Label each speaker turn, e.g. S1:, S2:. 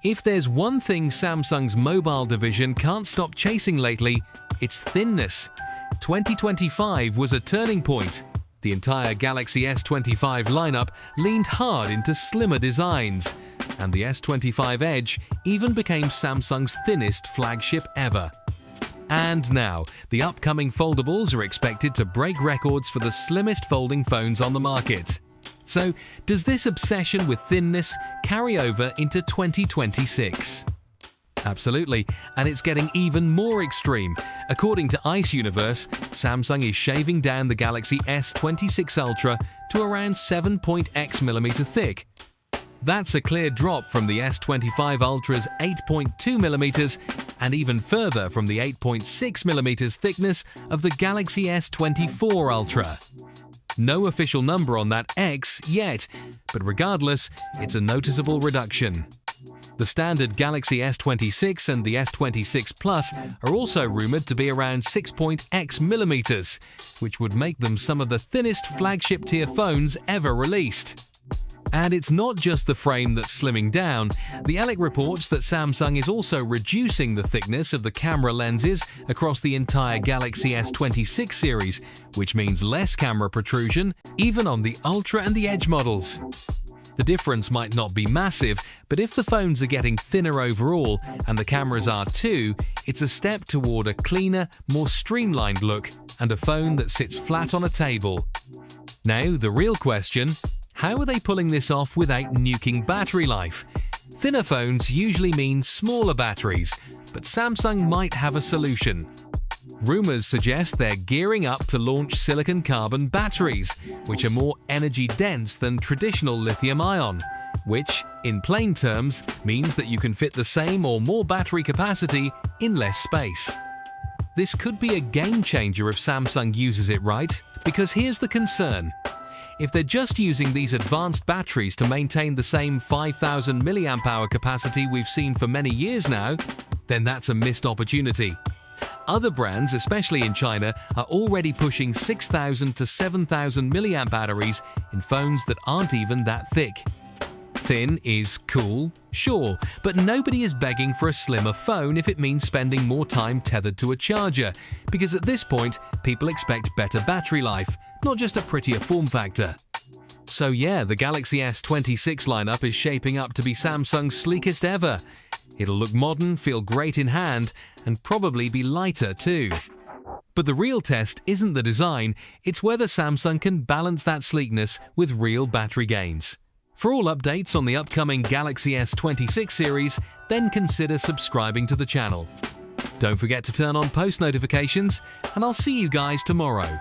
S1: If there's one thing Samsung's mobile division can't stop chasing lately, it's thinness. 2025 was a turning point. The entire Galaxy S25 lineup leaned hard into slimmer designs, and the S25 Edge even became Samsung's thinnest flagship ever. And now, the upcoming foldables are expected to break records for the slimmest folding phones on the market. So, does this obsession with thinness carry over into 2026? Absolutely, and it's getting even more extreme. According to Ice Universe, Samsung is shaving down the Galaxy S26 Ultra to around 7.x mm thick. That's a clear drop from the S25 Ultra's 8.2 mm and even further from the 8.6 mm thickness of the Galaxy S24 Ultra. No official number on that X yet, but regardless, it's a noticeable reduction. The standard Galaxy S26 and the S26 Plus are also rumored to be around 6.x mm, which would make them some of the thinnest flagship tier phones ever released. And it's not just the frame that's slimming down. The Alec reports that Samsung is also reducing the thickness of the camera lenses across the entire Galaxy S26 series, which means less camera protrusion, even on the Ultra and the Edge models. The difference might not be massive, but if the phones are getting thinner overall, and the cameras are too, it's a step toward a cleaner, more streamlined look, and a phone that sits flat on a table. Now, the real question: how are they pulling this off without nuking battery life? Thinner phones usually mean smaller batteries, but Samsung might have a solution. Rumors suggest they're gearing up to launch silicon-carbon batteries, which are more energy-dense than traditional lithium-ion, which, in plain terms, means that you can fit the same or more battery capacity in less space. This could be a game-changer if Samsung uses it right, because here's the concern. If they're just using these advanced batteries to maintain the same 5,000 mAh capacity we've seen for many years now, then that's a missed opportunity. Other brands, especially in China, are already pushing 6,000 to 7,000 mAh batteries in phones that aren't even that thick. Thin is cool, sure, but nobody is begging for a slimmer phone if it means spending more time tethered to a charger, because at this point, people expect better battery life, not just a prettier form factor. So yeah, the Galaxy S26 lineup is shaping up to be Samsung's sleekest ever. It'll look modern, feel great in hand, and probably be lighter too. But the real test isn't the design, it's whether Samsung can balance that sleekness with real battery gains. For all updates on the upcoming Galaxy S26 series, then consider subscribing to the channel. Don't forget to turn on post notifications, and I'll see you guys tomorrow.